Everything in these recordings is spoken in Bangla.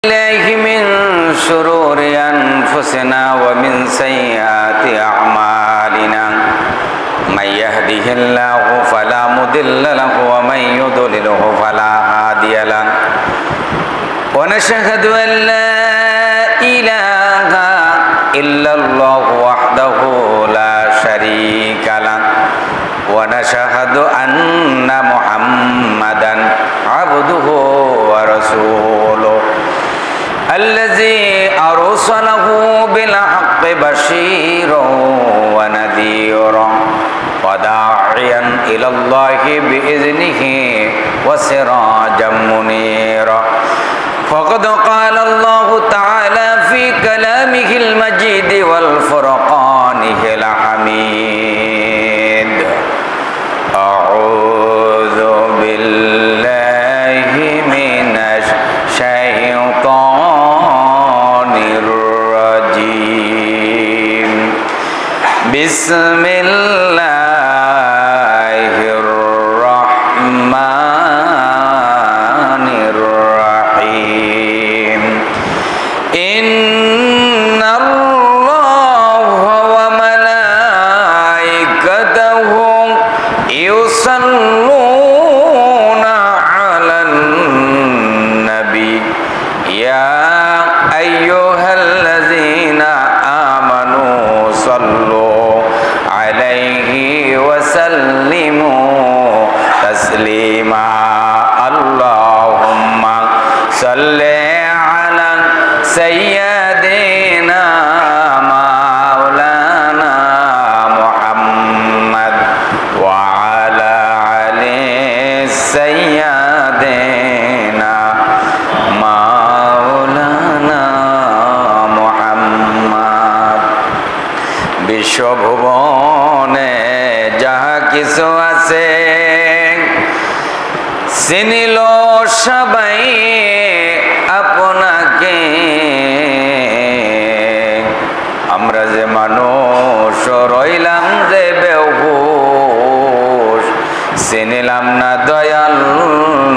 الله من شرور أنفسنا ومن سيئات أعمالنا من يهده الله فلا مضل له ومن يضلله فلا هادي له ونشهد أن لا إله إلا الله وحده لا شريك له ونشهد أن محمدا عبده ورسوله الذي أرسله بالحق بشيرا ونذيرا وداعيا إلى الله بإذنه وسراجا منيرا فقد قال الله تعالى في كلامه المجيد والفرقانه الحميد أعوذ بالله من الشيطان الرجيم بسم الله الرحمن الرحيم إن الله وملائكته يصلون على النبي يا أيها الذين آمنوا صلوا عليه وسلموا تسليما اللهم صل على سيدنا مولانا محمد وعلى آله سيدنا مولانا محمد বিশ্বভুবনে যাহা কিছু আছে চিনিল সবাই আপনাকে আমরা যে মানুষ রইলাম যে বেহুশ চিনিলাম না দয়াল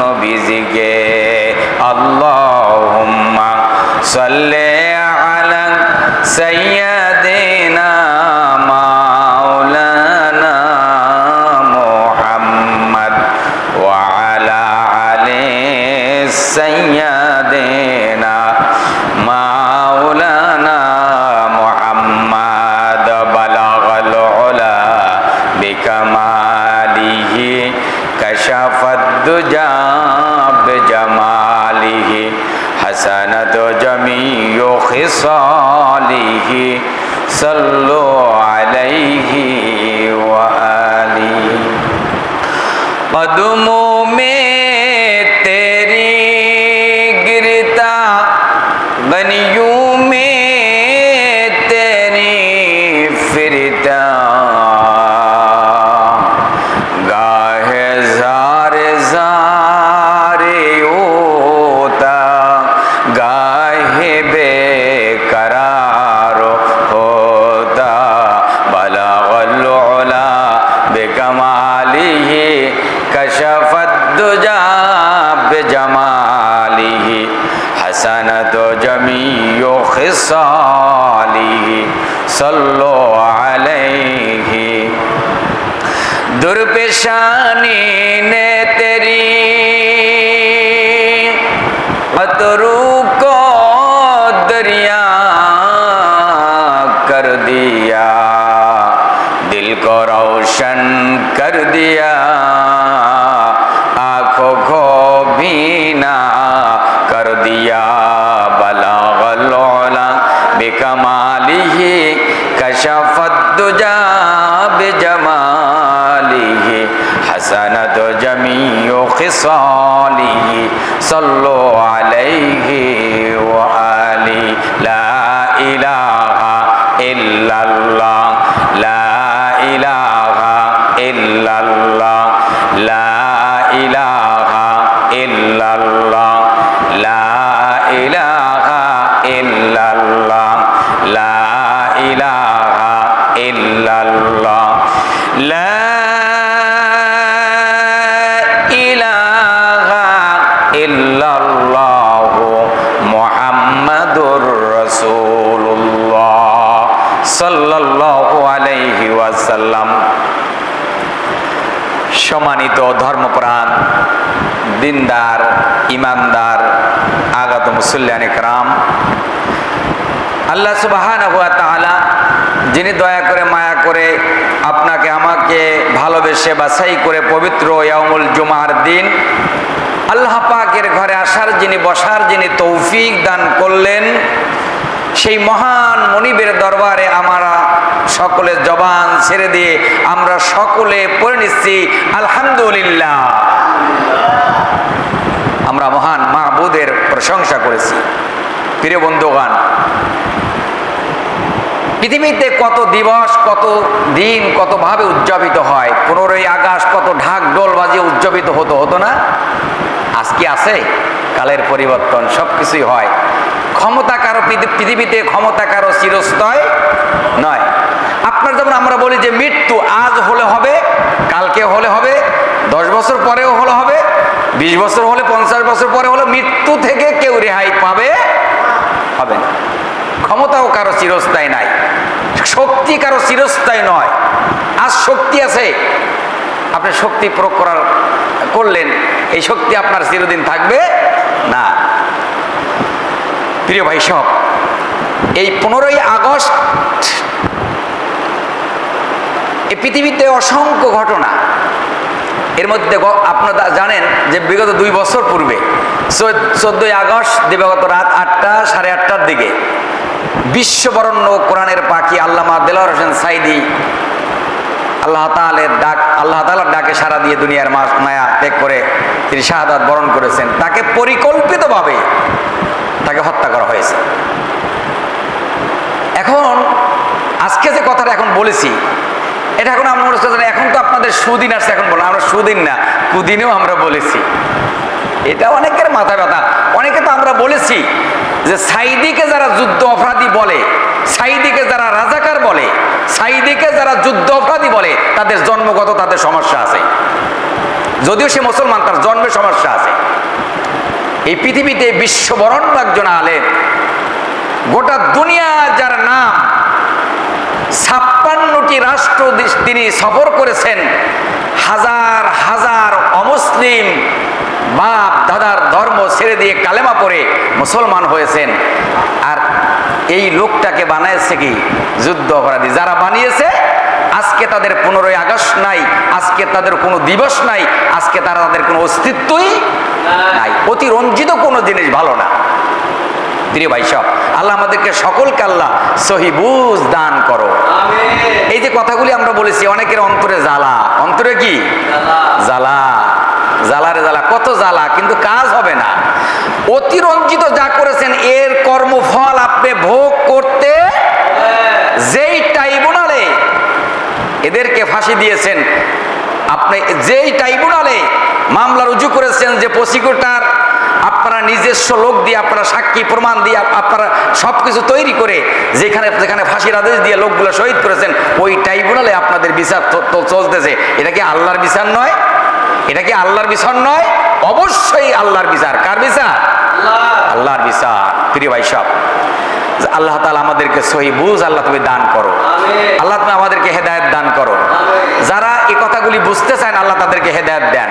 নবীজিকে আল্লাহুম্মা সাল্লি আলা সাইয়্যিদিনা মাওলানা মুহাম্মদ ওয়া আলা আলি সাইয়্যিদিনা মাওলানা মুহাম্মদ বালাগাল উলা বিকামালিহি কাশাফাদ দুজা বিজামালিহি হাসানাত জামিউ খিসালিহি সাল্লু আলাইহি ওয়া আলিহি কদমों में तेरी गिरता गनियों में तेरी फिरता गाहे ज़ारे ज़ारे होता गाहे बेकरार होता बलगल उला बिकमालिही कशफत दुजा बिजमालिही हसनत जमीउ खिसालिही सल्लु अलैहि दुर्पेशानी ने तेरी अतरू को दरिया कर दिया दिल को रोशन कर दिया आँखों को बीना कर दिया बलागल उला बिकमालिही कशफत दुजा बिजमालिही हसनत जमीउ खिसालिही सल्लु अलैहि व आलिहि ला इलाहा इल्लल्लाह ला इलाहा इल्लल्लाह ला इलाहा इल्लल्लाह ला इलाहा इल्लल्लाह ला इलाहा इल्लल्लाह ला इलाहा इल्लल्लाह ওয়াসাল্লাম। সম্মানিত ধর্মপ্রাণ দিনদার ইমানদার আগত মুসল্লিয়ান ইকরাম, আল্লাহ সুবহানাহু ওয়া তাআলা যিনি দয়া করে মায়া করে আপনাকে আমাকে ভালোবেসে বাছাই করে পবিত্র ইয়াউমুল জুমার দিন আল্লাহ পাকের ঘরে আসার যিনি বসার যিনি তৌফিক দান করলেন, সেই মহান মনিবের দরবারে আমরা সকলে জবান ছেড়ে দিয়ে আমরা সকলে পড়ে নিচ্ছি আলহামদুলিল্লাহ। আমরা মহান মাহবুদের প্রশংসা করেছি। প্রিয় বন্ধুগণ, পৃথিবীতে কত দিবস, কত দিন, কতভাবে উদযাপিত হয়। 15ই আগস্ট কত ঢাক ঢোল বাজিয়ে উদযাপিত হতো না? আজকে আছে, কালের পরিবর্তন, সব কিছুই হয়। ক্ষমতা কারো পৃথিবীতে ক্ষমতা কারো চিরস্থায়ী নয়। আপনার যেমন আমরা বলি যে মৃত্যু আজ হলে হবে, কালকে হলে হবে, 10 বছর পরেও হলে হবে, 20 বছর হলে, 50 বছর পরে হলে, মৃত্যু থেকে কেউ রেহাই পাবে হবে না। ক্ষমতাও কারো চিরস্থায়ী নাই, শক্তি কারো চিরস্থায়ী নয়। আজ শক্তি আছে, আপনি শক্তি প্রয়োগ করলেন, এই শক্তি আপনার চিরদিন থাকবে না। প্রিয় ভাই সব, এই 15ই আগস্ট এই পৃথিবীতে অসংখ্য ঘটনা। এর মধ্যে আপনারা জানেন যে বিগত 2 বছর পূর্বে 14ই আগস্ট দিবাগত রাত 8টা, সাড়ে 8টার দিকে বিশ্ববরণ্য কোরআনের পাখি আল্লামা দেলোয়ার হোসেন সাঈদী আল্লাহ তাআলার ডাকে সাড়া দিয়ে দুনিয়ার মায়া ত্যাগ করে তিনি শাহাদাত বরণ করেছেন। তাকে পরিকল্পিতভাবে তাকে হত্যা করা হয়েছে। এখন আজকে যে কথাটা এখন বলেছি, এটা এখন আমরা এখন তো আপনাদের সুদিন আসছে, এখন বললাম আমরা সুদিন না, কুদিনেও আমরা বলেছি। এটা অনেকের মাথা ব্যথা। অনেকে তো আমরা বলেছি যে সাঈদীকে যারা যুদ্ধ অপরাধী বলে, সাঈদীকে যারা রাজাকার বলে, সাঈদীকে যারা যুদ্ধ অপরাধী বলে, তাদের জন্মগত তাদের সমস্যা আছে। যদিও সে মুসলমান, তার জন্মের সমস্যা আছে। এই পৃথিবীতে বিশ্ববরণ্য একজন আলেম, গোটা দুনিয়া যার নাম, 56টি রাষ্ট্র তিনি সফর করেছেন, হাজার হাজার অমুসলিম বাপ দাদার ধর্ম ছেড়ে দিয়ে কালেমা পড়ে মুসলমান হয়েছেন। আর এই লোকটাকে বানাইছে কি? যুদ্ধ অপরাধী। যারা বানিয়েছে আজকে তাদের 15ই আগস্ট নাই, আজকে তাদের কোনো দিবস নাই, আজকে তাদের কোনো অস্তিত্বই নাই। অতিরঞ্জিত কোনো জিনিস ভালো না। প্রিয় ভাই সব, আল্লাহ আমাদেরকে সকলকে আল্লাহ সহি বুঝ দান করো। এই যে কথাগুলি আমরা বলেছি, অনেকের অন্তরে জ্বালা, অন্তরে কি জ্বালা, জ্বালারে জ্বালা, কত জ্বালা, কিন্তু কাজ হবে না। অতিরঞ্জিত যা করেছেন এর কর্মফল আপনি ভোগ করতে, যেই ট্রাইব্যুনালে এদেরকে ফাঁসি দিয়েছেন, আপনি যেই ট্রাইব্যুনালে মামলা রুজু করেছেন, যে প্রসিকিউটর আপনারা নিজস্ব লোক দিয়ে, আপনারা সাক্ষী প্রমাণ দিয়ে, আপনারা সবকিছু তৈরি করে যেখানে যেখানে ফাঁসির আদেশ দিয়ে লোকগুলো শহীদ করেছেন, ওই ট্রাইব্যুনালে আপনাদের বিচার চলতেছে। এটা কি আল্লাহর বিচার নয়? এটা কি আল্লাহর বিচার নয়? অবশ্যই আল্লাহর বিচার। কার বিচার? আল্লাহর বিচার। প্রিয় ভাই সব, আল্লাহ তাআলা আমাদেরকে সহি বুঝ আল্লাহ তুমি দান করো। আল্লাহ তুমি আমাদেরকে হেদায়েত দান করো। যারা এই কথাগুলি বুঝতে চান আল্লাহ তাদেরকে হেদায়েত দেন।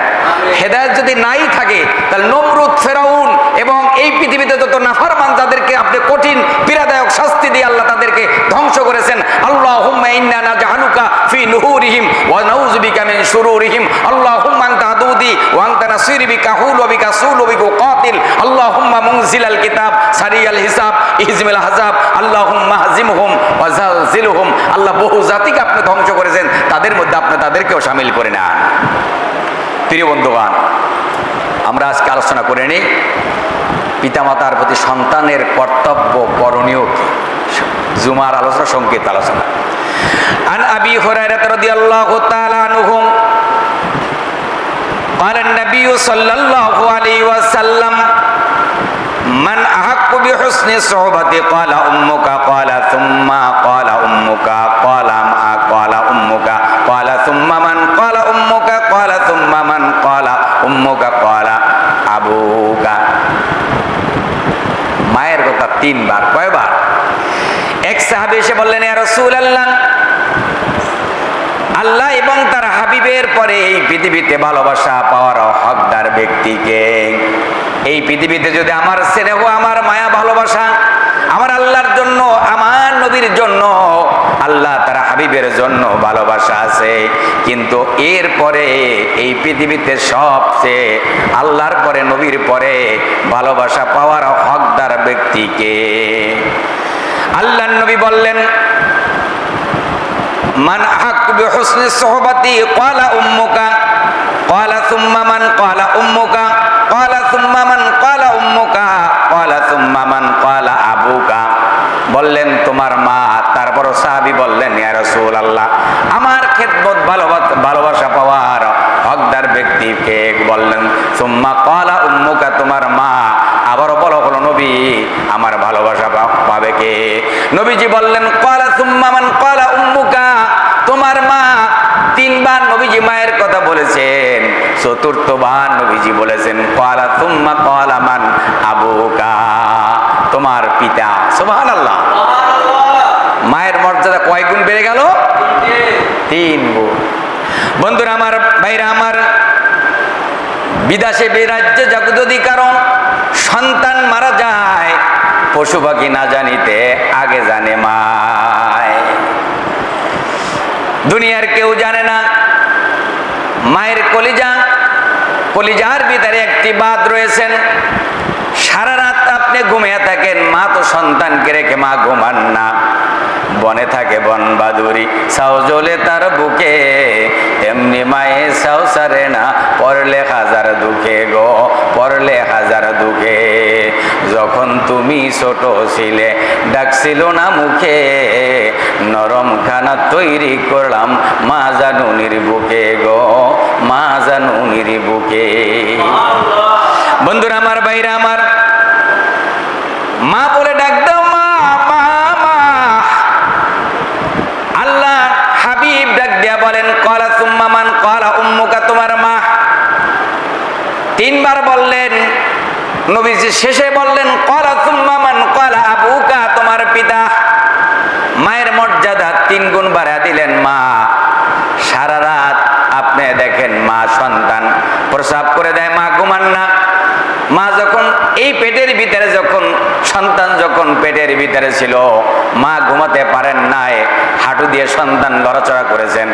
হেদায়েত যদি নাই থাকে তাহলে নমরুদ, ফেরাউন এবং এই পৃথিবীতে যত নাফরমান যাদেরকে আপনি কঠিন পীড়াদায়ক শাস্তি দিয়ে আল্লাহ তাদেরকে ধ্বংস করেছেন। আল্লাহুম্মা ইন্না নাজআলুকা ফি নুহুরিহিম ওয়া নাউযু বিকা মিন শুরুরিহিম। আল্লাহুম্মা আনতা আদুদি ওয়া আনতা নাসিরি বিকা হুল ওয়া বিকা সুল ওয়া বিকা কাতিল। আল্লাহুম্মা মুনজিলাল কিতাব সারিয়াল হিসাব ইহজিমিল আহজাব। আল্লাহুম্মা হাজিমহুম ওয়া জালজিলহুম। আল্লাহ বহু জাতিকে আপনি ধ্বংস করেছেন, তাদের মধ্যে আপনি তাদেরকেও শামিল করে নেন। প্রিয় বন্ধুগণ, আমরা আজকে আলোচনা করে নিই পিতামাতার প্রতি সন্তানের কর্তব্য করণীয় কি। জুমার আলোচনা, সংক্ষিপ্ত আলোচনা। আন আবি হুরায়রা রাদিয়াল্লাহু তাআলা আনহু قال النبي صلى الله عليه وسلم من أحق بحسن صحبتي قال أمك قال ثم قال أمك قال ما قال أمك قال ثم من قال أمك قال ثم من قال أمك قال أبوك। মায়ের কথা 3 বার। কয়বার? এক সাহাবী এসে বললেন, ইয়া রাসূলুল্লাহ আল্লাহ এবং তার হাবিবের পরে এই পৃথিবীতে ভালোবাসা পাওয়ার হকদার ব্যক্তিকে। এই পৃথিবীতে যদি আমার স্নেহ, আমার মায়া, ভালোবাসা আমার আল্লাহর জন্য, আমার নবীর জন্য, আল্লাহ তার হাবিবের জন্য ভালোবাসা আছে, কিন্তু এর পরে এই পৃথিবীতে সবচেয়ে আল্লাহর পরে, নবীর পরে ভালোবাসা পাওয়ার হকদার ব্যক্তিকে। আল্লাহর নবী বললেন, মান আহাক্কু বিহুসনি সুহবাতি ক্বালা উম্মুকা ক্বালা সুম্মা মান ক্বালা উম্মুকা ক্বালা সুম্মা মান ক্বালা উম্মুকা ক্বালা সুম্মা মান ক্বালা আবুকা। বললেন তোমার মা। তারপর সাহাবী বললেন, ইয়া রাসূলুল্লাহ, আমার খেদমত, ভালোবাসা পাওয়ার হকদার ব্যক্তিকে। বললেন সুম্মা ক্বালা উম্মুকা, তোমার মা। আবারও বলা হলো, নবী আমার ভালোবাসা পাবে কে? নবীজি বললেন ক্বালা সুম্মা মান ক্বালা উম্মুকা, তোমার মা। তিনবার নবীজি মায়ের কথা বলেছেন, চতুর্থবার নবীজি বলেছেন ক্বালা সুম্মা ক্বালা মান আবুকা, তোমার পিতা। সুবহানাল্লাহ। মায়ের মর্যাদা কয় গুণ বেড়ে গেল? 3 গুণ। বন্ধুরা আমার, ভাইরা আমার, বিদেশে বিরাজ্যে যদি কারো সন্তান মারা যায়, পশু পাখি না জানিতে আগে জানে মায়। দুনিয়ার কেউ জানে না মায়ের কলিজার ভিতরে একটি বাদ রয়েছেন। সারা রাত আপনি ঘুমিয়ে থাকেন, মা তো সন্তানকে রেখে মা ঘুমান না। বনে থাকে বন বাদুরি, সাও জ্বলে তার বুকে, এমনি মায়ে সাও সারে না, পড়লে হাজার দুঃখে গো, পড়লে হাজার দুঃখে। যখন তুমি ছোট ছিলে ডাকছিল না মুখে, নরম খানা তৈরি করলাম মা জানুনির বুকে গো, মা জানুনির বুকে। বন্ধুরা আমার, ভাইরা আমার, মা বলে ডাক দাও, মা মা মা। আল্লাহ হাবিব ডাক দিয়া বলেন ক্বালা সুম্মা মান ক্বালা উম্মুকা, তোমার মা। 3 বার বললেন। নবীজি শেষে বললেন ক্বালা সুম্মা মান ক্বালা আবুকা, তোমার পিতা। মায়ের মর্যাদা 3 গুণ বাড়া দিলেন মা। সারা রাত আপনি দেখেন মা সন্তান প্রসাব করে দেয়, মা ঘুমান না। মা যখন এই পেটের ভিতরে, যখন সন্তান যখন পেটের ভিতরে ছিল, মা ঘুমাতে পারেন নাই। হাঁটু দিয়ে সন্তান লড়াচড়া করেছেন,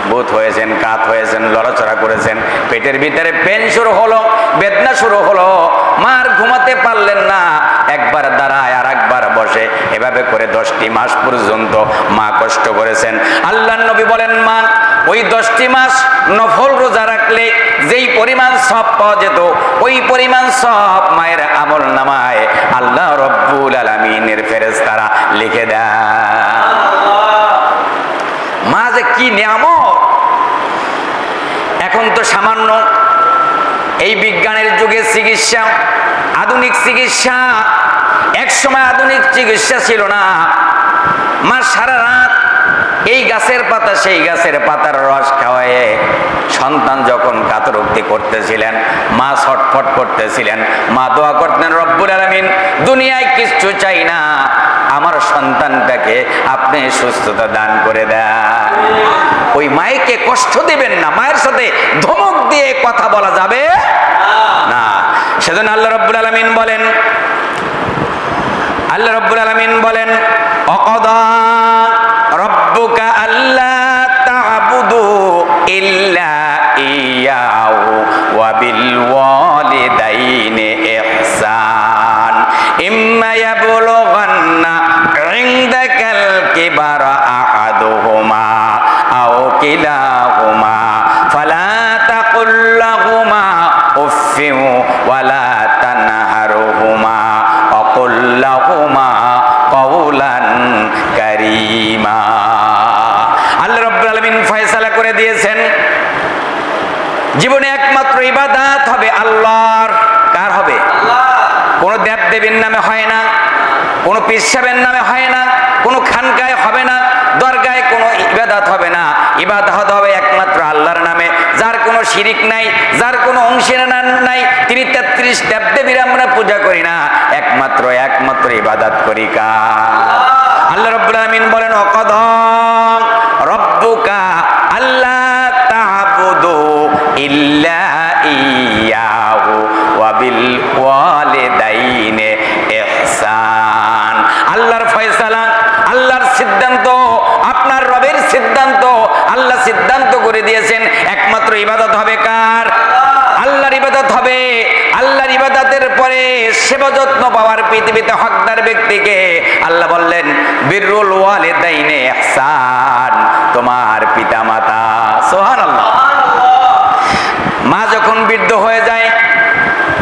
ভূত হয়েছেন, কাত হয়েছেন, লড়াচড়া করেছেন। পেটের ভিতরে পেন শুরু হলো, বেদনা শুরু হলো, মার ঘুমাতে পারলেন না। একবার দাঁড়ায় আর একবার বসে, এভাবে করে 10টি মাস পর্যন্ত মা কষ্ট করেছেন। আল্লাহর নবী বলেন, মা ওই 10টি মাস নফল রোজা রাখলে যেই পরিমাণ সওয়াব পাওয়া যেত, ওই পরিমাণ সওয়াব মায়ের আমল নামায় আল্লাহ রব্বুল আলামিনের ফেরেশতারা লিখে দেয়। মা যে কি নিয়ামত! এখন তো সামান্য এই বিজ্ঞানের যুগে চিকিৎসা, আধুনিক চিকিৎসা, এক সময় আধুনিক চিকিৎসা ছিল না। মা সারা রাত এই গাছের পাতা সেই গাছের পাতার রস খাওয়ায়ে সন্তান যখন কাতরোক্তি করতেছিলেন, মা ছটফট করতেছিলেন, মা দোয়া করতেন, রব্বুল আলামিন দুনিয়ায় কিছু চাই না, আমার সন্তানটাকে আপনি সুস্থতা দান করে দেন। ওই মায়েকে কষ্ট দিবেন না, মায়ের সাথে ধমক দিয়ে কথা বলা যাবে না। সেজন্য আল্লাহ রব্বুল আলামিন বলেন, আল্লাহ রব্বুল আলামিন বলেন, অকদা রব্বুকা আল্লা তা'বুদু ইল্লা ইয়াহু ওয়া বিল ওয়ালিদাইনি ইহসান ইম্মা ইয়াবলুগান্না ইনদাকাল কিবারা আহাদুহুমা আও কিলাহুমা ফালা তাকুল লাহুমা উফফিন ওয়ালা তানহারহুমা ওয়াকুল লাহুমা কাওলান কারীমা। আল্লাহ রাব্বুল আলামিন ফয়সালা করে দিয়েছেন, জীবনে একমাত্র ইবাদত হবে আল্লাহর। কার হবে? কোনো দেব দেবীর নামে হয় না, কোনো পীর সাহেবের নামে হয় না, কোনো খানকায় হবে না, দরগায় কোনো ইবাদত হবে না। ইবাদত হবে একমাত্র আল্লাহর নামে, যার কোনো শিরিক নাই, যার কোনো অংশীদার নাই। তিনি 33 দেবদেবীর আমরা পূজা করি না, একমাত্র ইবাদত করি কার? আল্লাহ রাব্বুল আলামিন বলেন, ওয়াকাদা রাব্বুকা ইল্লা ইয়াহু ওয়া বিল ওয়ালিদাইনি ইহসান। আল্লাহর ফয়সালা, আল্লাহর সিদ্ধান্ত, আপনার রবের সিদ্ধান্ত। আল্লাহ সিদ্ধান্ত করে দিয়েছেন একমাত্র ইবাদত হবে কার? আল্লাহর ইবাদত হবে। আল্লাহর ইবাদতের পরে সেবা যত্ন পাওয়ার পৃথিবীতে হকদার ব্যক্তিকে আল্লাহ বললেন বিররুল ওয়ালিদাইনি ইহসান, তোমার পিতামাতা। সুবহানাল্লাহ। মা যখন বৃদ্ধ হয়ে যায়,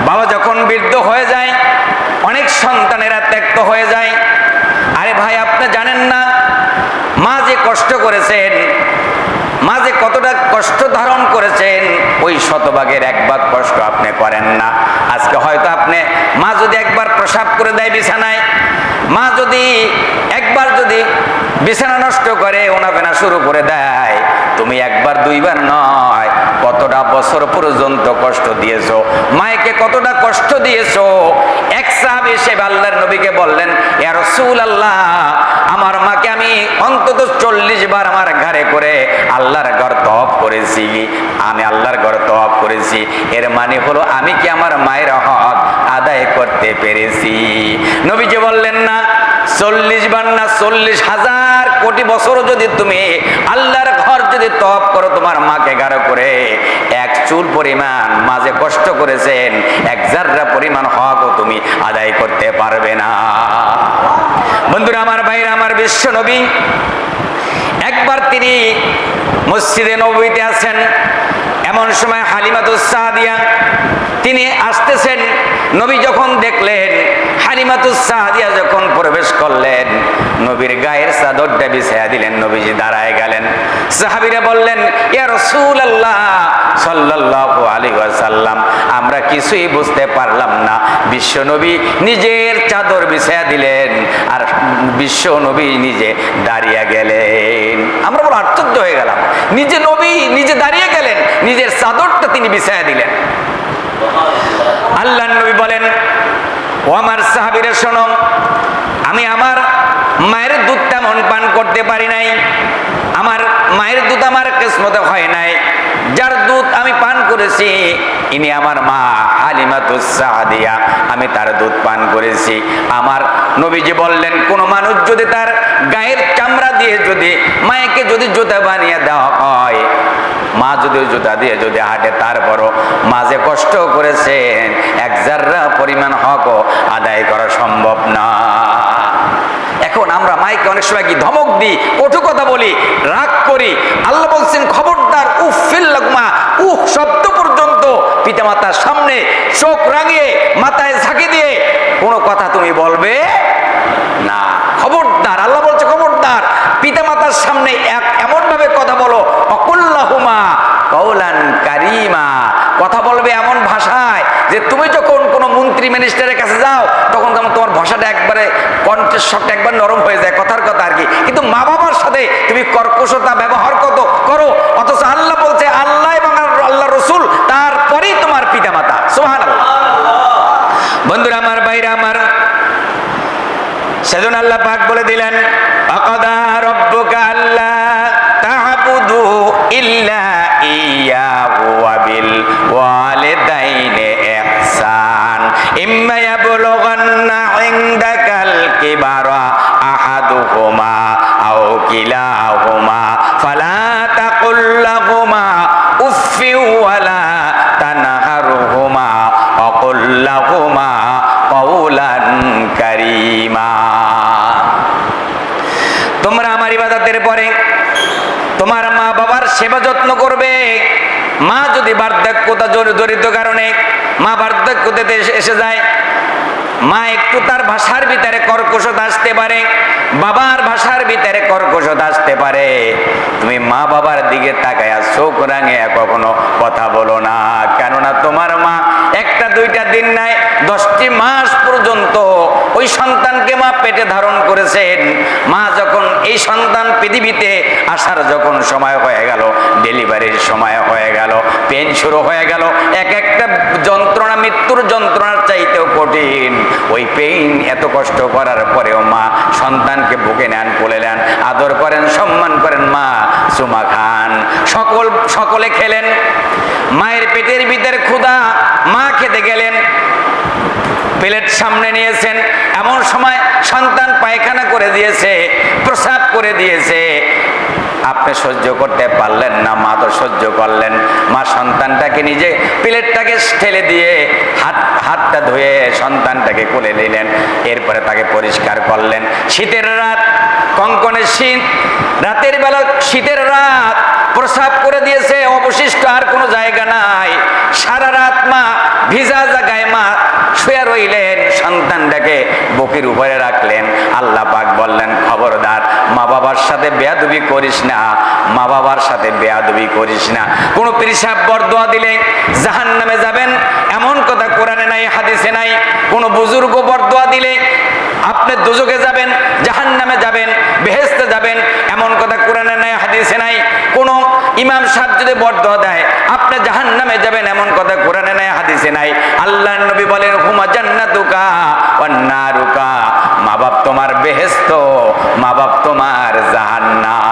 বাবা যখন বৃদ্ধ হয়ে যায়, অনেক সন্তানেরা ত্যক্ত হয়ে যায়। আরে ভাই, আপনি জানেন না মা যে কষ্ট করেছেন, মা যে কতটা কষ্ট ধারণ করেছেন, ওই শতভাগের এক ভাগ কষ্ট আপনি করেন না। আজকে হয়তো আপনি, মা যদি একবার প্রসাব করে দেয় বিছানায়, মা যদি একবার যদি বিছানা নষ্ট করে, ওনাফেনা শুরু করে দেয়, তুমি একবার দুইবার নয়, কতটা বছর পর্যন্ত কষ্ট দিয়েছো, মায়েকে কতটা কষ্ট দিয়েছো। এক সাহাবী এসে আল্লাহর নবীকে বললেন, ইয়া রাসূলুল্লাহ, আমার মাকে আমি অন্তত 40 বার আমার ঘরে করে আল্লাহর ঘর তওয়াফ করেছি, আমি আল্লাহর ঘর তওয়াফ করেছি। এর মানে হলো আমি কি আমার মায়ের হক আদায় করতে পেরেছি? নবীজি বললেন না, 40 বার না, 40,000 কোটি বছর যদি তুমি আল্লাহর ঘর যদি তওয়াফ করো তোমার মাকে গাঢ় করে, এক চুল পরিমাণ মাঝে কষ্ট করেছেন, এক জাররা পরিমাণ হকও তুমি আদায় করতে পারবে না। বন্ধুরা আমার, ভাইরা আমার, বিশ্ব নবী একবার তিনি মসজিদে নববীতে আছেন। এমন সময় হালিমাতুস সাদিয়া তিনি আসতেছেন। নবী যখন দেখলেন, হালিমাতুস সাদিয়া যখন প্রবেশ করলেন, নবীর গায়ের চাদরটা বিছায়া দিলেন, নবীজি দাঁড়ায় গেলেন। সাহাবীরা বললেন, ইয়া রাসূলুল্লাহ সাল্লাল্লাহু আলাইহি ওয়াসাল্লাম, আমরা কিছুই বুঝতে পারলাম না। বিশ্ব নবী নিজের চাদর বিছায়া দিলেন আর বিশ্ব নবী নিজে দাঁড়িয়ে গেলেন। আমরা বড় আশ্চর্য হয়ে গেলাম, নিজে নবী নিজে দাঁড়িয়ে গেলেন, নিজের চাদরটা তিনি বিছায়া দিলেন। আল্লাহর নবী বলেন, ও আমার সাহাবীরা শোনো, আমি আমার মায়ের দুধ তেমন পান করতে পারি নাই, আমার মায়ের দুধ আমার কিসমতে হয় নাই। যার দুধ আমি পান করেছি ইনি আমার মা হালিমাতুস সাদিয়া, আমি তার দুধ পান করেছি। আমার নবীজি বললেন, কোন মানুষ যদি তার গায়ের চামড়া দিয়ে যদি মায়েকে যদি জুতা বানিয়ে দেওয়া হয়, মা যদি জুতা দিয়ে যদি হাঁটে, তারপরও মা যে কষ্ট করেছেন এক জাররা পরিমাণ হকও আদায় করা সম্ভব না। এখন আমরা মাইকে অনেক সময় কি ধমক দিই, কটু কথা বলি, রাগ করি। আল্লাহ বলছেন, খবরদার, উফিল লাগমা, উফ শব্দ পর্যন্ত পিতামাতার সামনে চোখ রাঙিয়ে মাথায় ঝাঁকি দিয়ে কোনো কথা তুমি বলবে না। খবরদার, আল্লাহ বলছে খবরদার, পিতামাতার সামনে এমন ভাবে কথা বলো, অকুল্লাহুমা কওলান কারীমা, কথা বলবে এমন ভাষায় যে তুমি যখন কোনো মন্ত্রী মিনিস্টারের কাছে যাও তখন তোমার ভাষাটা একবারে কণ্ঠের স্বরটা একবার নরম হয়ে যায়, কথার কথা আর কি। কিন্তু মা বাবার সাথে তুমি কর্কশতা ব্যবহার করো, অথচ আল্লাহ বলছে আল্লাহ এবং আল্লাহ রসুল তারপরেই তোমার পিতামাতা। সুবহানাল্লাহ। বন্ধুরা আমার, ভাইরা আমার, সেজন্য আল্লাহ পাক বলে দিলেন, আকাদা রাব্বুকা আল্লা তা'বুদু ইল্লা ইয়াহু ওয়া বিল ওয়ালিদাইনি ইহসান ইম্মা ইয়াবলুগান্না ইনদাকাল কিবারা আহাদুহুমা আও কিলাহুমা ফালা তাকুল লাহুমা উফফিন ওয়ালা তানহারহুমা ওয়া কুল লাহুমা কওলান কারীমা। তোমরা আমার ইবাদতের পরে তোমার মা বাবার সেবা যত্ন করবে। মা যদি বার্ধক্যতা জড়িত কারণে মা বার্ধক্যতে এসে যায়, মা একটু তার ভাষার ভিতরে কর্কশতা আসতে পারে, বাবার ভাষার ভিতরে কর্কশতা আসতে পারে, তুমি মা বাবার দিকে তাকায়া চোখ রাঙিয়া কখনো কথা বলো না। কেননা তোমার মা একটা দুইটা দিন নাই, 10টি মাস পর্যন্ত ওই সন্তানকে মা পেটে পেটে ধারণ করেছেন। মা যখন এই সন্তান পৃথিবীতে আসার যখন সময় হয়ে গেল, ডেলিভারির সময় হয়ে গেল, পেন শুরু হয়ে গেল, এক একটা যন্ত্রণা মৃত্যুর যন্ত্রণার চাইতেও কঠিন। ওই পেইন এত কষ্ট করার পরেও মা সন্তানকে বুকে নেন, কোলে নেন, আদর করেন, সম্মান করেন, মা চুমা খান, সকলে খেলেন। মায়ের পেটের ভিতরে ক্ষুধা, মা খেতে গেলেন, প্লেট সামনে নিয়েছেন, এমন সময় সন্তান পায়খানা করে দিয়েছে, প্রসাব করে দিয়েছে, আপনি সহ্য করতে পারলেন না, মা তো সহ্য করলেন। মা সন্তানটাকে নিজে প্লেটটাকে ঠেলে দিয়ে হাতটা ধুয়ে সন্তানটাকে কোলে নিলেন, এরপরে তাকে পরিষ্কার করলেন। শীতের রাত, কনকনে শীত, রাতের বেলা শীতের রাত, প্রসাব করে দিয়েছে, অবশিষ্ট আর কোনো জায়গা নাই। সারা রাত মা ভিজা জায়গায় মা শুয়ে রইলেন, সন্তানটাকে বুকের উপরে রাখলেন। আল্লাহ পাক বললেন, খবরদার মা বাবার সাথে বেয়াদবি করিস না, মা বাবার সাথে বেয়াদবি করিস না। কোনো পেশাব বরদোয়া দিলে জাহান্নামে যাবেন এমন কথা কোরআনে নাই, হাদিসে নাই। কোনো বুজুর্গ বরদোয়া দিলে আপনি দোজখে যাবেন, জাহান্নামে যাবেন, বেহেশতে যাবেন এমন কথা কোরআনে নাই, হাদিসে নাই। কোনো ইমাম সাহেব যদি বরদোয়া দেয় আপনি জাহান্নামে যাবেন এমন কথা কোরআনে নাই, হাদিসে নাই। আল্লাহর নবী বলেন, হুমা জান্নাতুকা ওয়ান নারুকা, মা বাপ তোমার বেহেশত, মা বাপ তোমার জাহান্নাম।